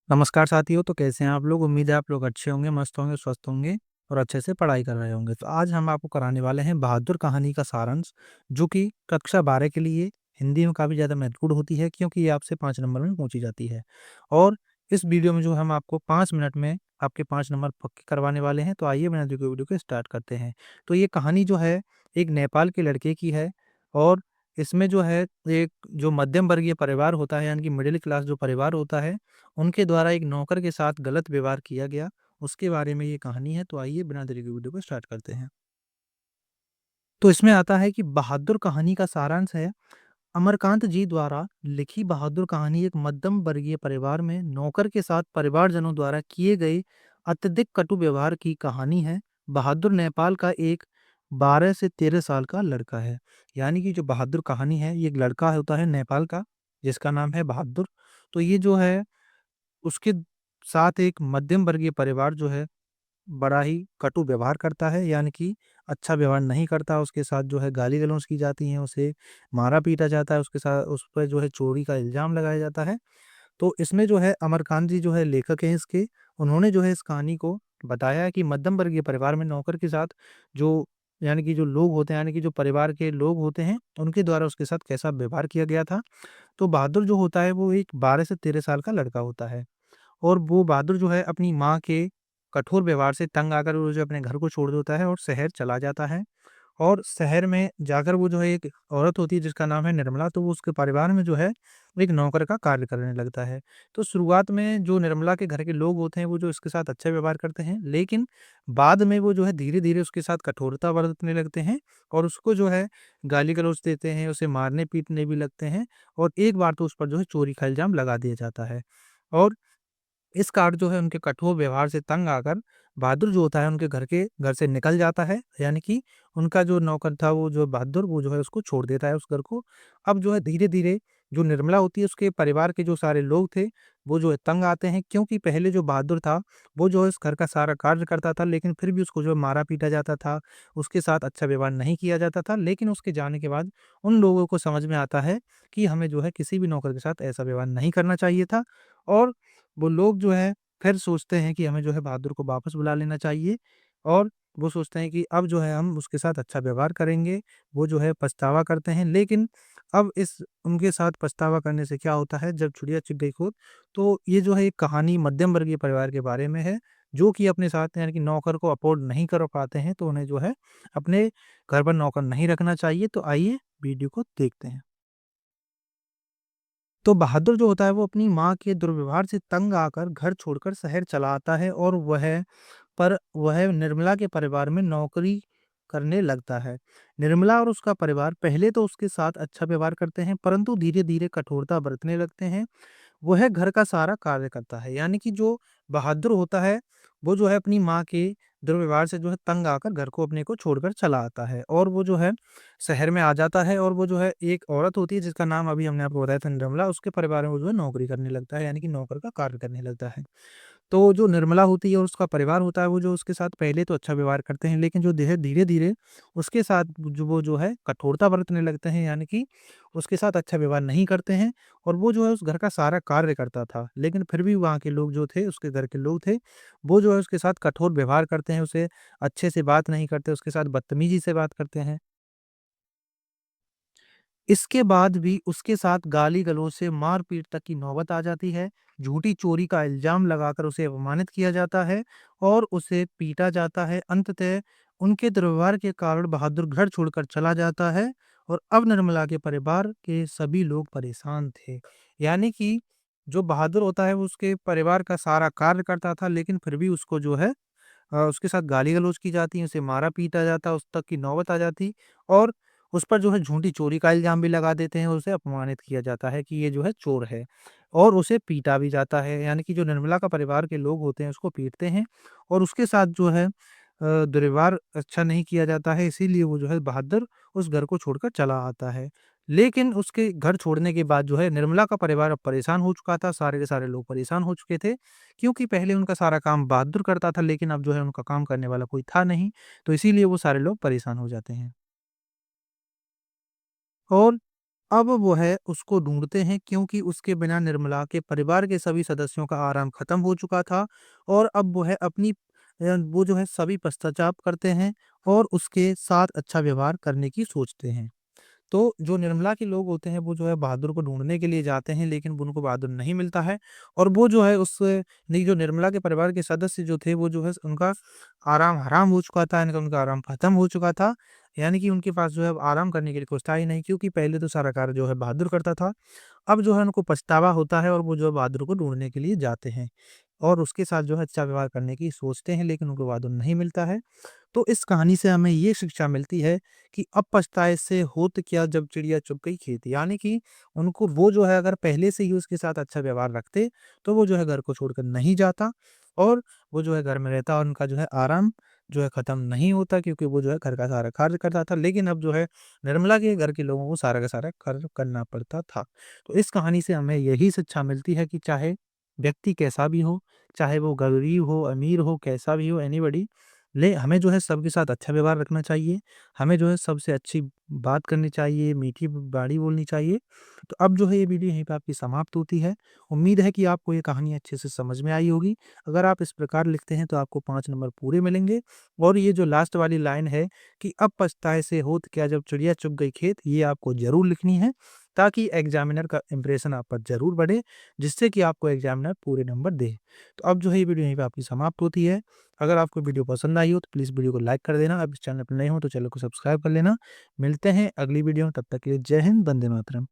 नमस्कार साथियों, तो कैसे हैं आप लोग? उम्मीद है आप लोग अच्छे होंगे, मस्त होंगे, स्वस्थ होंगे और अच्छे से पढ़ाई कर रहे होंगे। तो आज हम आपको कराने वाले हैं बहादुर कहानी का सारांश, जो कि कक्षा 12 के लिए हिंदी में काफ़ी ज़्यादा महत्वपूर्ण होती है, क्योंकि ये आपसे 5 नंबर में पूछी जाती है। और इस वीडियो में जो हम आपको 5 मिनट में आपके 5 नंबर पक्के करवाने वाले हैं। तो आइए बिना देर के वीडियो को स्टार्ट करते हैं। तो ये कहानी जो है एक नेपाल के लड़के की है और इसमें जो है एक जो मध्यम वर्गीय परिवार होता है, यानी कि मिडिल क्लास जो परिवार होता है, उनके द्वारा एक नौकर के साथ गलत व्यवहार किया गया, उसके बारे में ये कहानी है। तो आइए बिना देरी के वीडियो को स्टार्ट करते हैं। तो इसमें आता है कि बहादुर कहानी का सारांश है। अमरकांत जी द्वारा लिखी बहादुर कहानी एक मध्यम वर्गीय परिवार में नौकर के साथ परिवारजनों द्वारा किए गए अत्यधिक कटु व्यवहार की कहानी है। बहादुर नेपाल का एक 12 से 13 साल का लड़का है। यानी कि जो बहादुर कहानी है, ये एक लड़का होता है नेपाल का, जिसका नाम है बहादुर। तो ये जो है उसके साथ एक मध्यम वर्गीय परिवार जो है, बड़ा ही कटु व्यवहार करता है, यानी कि अच्छा व्यवहार नहीं करता। उसके साथ जो है गाली-गलौज की जाती हैं, उसे मारा-पीटा जाता है, उसके साथ उस पे जो है चोरी का इल्ज़ाम लगाया जाता है। तो इसमें जो है अमरकांत जी जो है लेखक हैं इसके, उन्होंने जो है इस कहानी को बताया है कि मध्यम वर्गीय परिवार में नौकर के साथ जो यानी कि जो लोग होते हैं, यानी कि जो परिवार के लोग होते हैं, उनके द्वारा उसके साथ कैसा व्यवहार किया गया था। तो बहादुर जो होता है, वो एक 12 से 13 साल का लड़का होता है। और वो बहादुर जो है अपनी माँ के कठोर व्यवहार से तंग आकर वो जो अपने घर को छोड़ देता है और शहर चला जाता है। और शहर में जाकर वो जो है एक औरत होती है जिसका नाम है निर्मला, तो वो उसके परिवार में जो है एक नौकर का कार्य करने लगता है। तो शुरुआत में जो निर्मला के घर के लोग होते हैं, वो जो इसके साथ अच्छा व्यवहार करते हैं, लेकिन बाद में वो जो है धीरे-धीरे उसके साथ कठोरता बरतने लगते हैं और उसको जो है गाली-गलौज देते हैं, उसे मारने-पीटने भी लगते हैं और एक बार तो उस पर जो है चोरी का इल्ज़ाम लगा दिया जाता है। और इस कारण जो है उनके कठोर व्यवहार से तंग आकर बहादुर जो होता है उनके घर से निकल जाता है, यानी कि उनका जो नौकर था वो जो बहादुर वो जो है उसको छोड़ देता है उस घर को। अब जो है धीरे-धीरे जो निर्मला होती है उसके परिवार के जो सारे लोग थे, वो जो है तंग आते हैं, क्योंकि पहले जो बहादुर था वो जो है उस घर का सारा कार्य करता था, लेकिन फिर भी उसको जो है मारा-पीटा जाता था, उसके साथ अच्छा व्यवहार नहीं किया जाता था। लेकिन उसके जाने के बाद उन लोगों को समझ में आता है कि हमें जो है किसी भी नौकर के साथ ऐसा व्यवहार नहीं करना चाहिए था। और वो लोग जो है फिर सोचते हैं कि हमें जो है बहादुर को वापस बुला लेना चाहिए और वो सोचते हैं कि अब जो है हम उसके साथ अच्छा व्यवहार करेंगे। वो जो है पछतावा करते हैं, लेकिन अब इस उनके साथ पछतावा करने से क्या होता है, जब चिड़िया चुग गई खुद। तो ये जो है एक कहानी मध्यम वर्गीय परिवार के बारे में है, जो कि अपने साथ यानी कि नौकर को अफ़ोर्ड नहीं कर पाते हैं, तो उन्हें जो है अपने घर पर नौकर नहीं रखना चाहिए। तो आइए वीडियो को देखते हैं। तो बहादुर जो होता है वो अपनी माँ के दुर्व्यवहार से तंग आकर घर छोड़कर शहर चला आता है और वह निर्मला के परिवार में नौकरी करने लगता है। निर्मला और उसका परिवार पहले तो उसके साथ अच्छा व्यवहार करते हैं, परंतु धीरे-धीरे कठोरता बरतने लगते हैं। वह घर का सारा कार्य करता है। यानी कि जो बहादुर होता है, वो जो है अपनी माँ के दुर्व्यवहार से जो है तंग आकर घर को अपने को छोड़कर चला आता है और वो जो है शहर में आ जाता है और वो जो है एक औरत होती है जिसका नाम अभी हमने आपको बताया था निर्मला, उसके परिवार में वो जो है नौकरी करने लगता है, यानी कि नौकर का कार्य करने लगता है। तो जो निर्मला होती है और उसका परिवार होता है, वो जो उसके साथ पहले तो अच्छा व्यवहार करते हैं, लेकिन जो धीरे-धीरे उसके साथ जो वो जो है कठोरता बरतने लगते हैं, यानी कि उसके साथ अच्छा व्यवहार नहीं करते हैं और वो जो है उस घर का सारा कार्य करता था। लेकिन फिर भी वहाँ के लोग जो थे, उसके घर के लोग थे, वो जो है उसके साथ कठोर व्यवहार करते हैं, उसे अच्छे से बात नहीं करते, उसके साथ बदतमीज़ी से बात करते हैं। इसके बाद भी उसके साथ गाली-गलौज से मार-पीट तक की नौबत आ जाती है। झूठी चोरी का इल्ज़ाम लगाकर उसे अपमानित किया जाता है और उसे पीटा जाता है। अंततः उनके दुर्व्यवहार के कारण बहादुर घर छोड़कर चला जाता है और अब निर्मला के परिवार के सभी लोग परेशान थे। यानी कि जो बहादुर होता है वो उसके परिवार का सारा कार्य करता था, लेकिन फिर भी उसको जो है उसके साथ गाली-गलौज की जाती, उसे मारा-पीटा जाता, उस तक की नौबत आ जाती और उस पर जो है झूठी चोरी का इल्ज़ाम भी लगा देते हैं, उसे अपमानित किया जाता है कि ये जो है चोर है और उसे पीटा भी जाता है। यानी कि जो निर्मला का परिवार के लोग होते हैं, उसको पीटते हैं और उसके साथ जो है दुर्व्यवहार अच्छा नहीं किया जाता है, इसीलिए वो जो है बहादुर उस घर को छोड़कर चला आता है। लेकिन उसके घर छोड़ने के बाद जो है निर्मला का परिवार अब परेशान हो चुका था, सारे के सारे लोग परेशान हो चुके थे, क्योंकि पहले उनका सारा काम बहादुर करता था, लेकिन अब जो है उनका काम करने वाला कोई था नहीं, तो इसीलिए वो सारे लोग परेशान हो जाते हैं। और अब वो है उसको ढूँढते हैं, क्योंकि उसके बिना निर्मला के परिवार के सभी सदस्यों का आराम खत्म हो चुका था और अब वो है अपनी वो जो है सभी पश्चाताप करते हैं और उसके साथ अच्छा व्यवहार करने की सोचते हैं। तो जो निर्मला के लोग होते हैं वो जो है बहादुर को ढूँढने के लिए जाते हैं, लेकिन उनको बहादुर नहीं मिलता है और वो जो है उस नहीं, जो निर्मला के परिवार के सदस्य जो थे वो जो है उनका आराम हराम हो चुका था, यानी कि उनका आराम खत्म हो चुका था। यानी कि उनके पास जो है अब आराम करने के लिए कुछ था ही नहीं, क्योंकि पहले तो सारा कार्य जो है बहादुर करता था। अब जो है उनको पछतावा होता है और वो जो है बहादुर को ढूँढने के लिए जाते हैं और उसके साथ जो है अच्छा व्यवहार करने की सोचते हैं, लेकिन उनको बहादुर नहीं मिलता है। तो इस कहानी से हमें ये शिक्षा मिलती है कि अब पछताए से होत क्या जब चिड़िया चुग गई खेत। यानी कि उनको वो जो है अगर पहले से ही उसके साथ अच्छा व्यवहार रखते, तो वो जो है घर को छोड़कर नहीं जाता और वो जो है घर में रहता और उनका जो है आराम जो है खत्म नहीं होता, क्योंकि वो जो है घर का सारा कार्य करता था। लेकिन अब जो है निर्मला के घर के लोगों को सारा का सारा कार्य करना पड़ता था। तो इस कहानी से हमें यही शिक्षा मिलती है कि चाहे व्यक्ति कैसा भी हो, चाहे वो गरीब हो, अमीर हो, कैसा भी हो, एनीबॉडी, हमें जो है सबके साथ अच्छा व्यवहार रखना चाहिए। हमें जो है सबसे अच्छी बात करनी चाहिए, मीठी बाणी बोलनी चाहिए। तो अब जो है ये वीडियो यहीं पे आपकी समाप्त होती है। उम्मीद है कि आपको ये कहानी अच्छे से समझ में आई होगी। अगर आप इस प्रकार लिखते हैं तो आपको 5 नंबर पूरे मिलेंगे और ये जो लास्ट वाली लाइन है कि अब पछताए से होत क्या जब चिड़िया चुग गई खेत, ये आपको ज़रूर लिखनी है, ताकि एग्ज़ामिनर का इंप्रेशन आप पर ज़रूर बढ़े, जिससे कि आपको एग्ज़ामिनर पूरे नंबर दे। तो अब जो है ये वीडियो यहीं पे आपकी समाप्त होती है। अगर आपको वीडियो पसंद आई हो तो प्लीज़ वीडियो को लाइक कर देना। अब इस चैनल पर नए हो तो चैनल को सब्सक्राइब कर लेना। मिलते हैं अगली वीडियो में, तब तक के लिए जय हिंद, वंदे मातरम।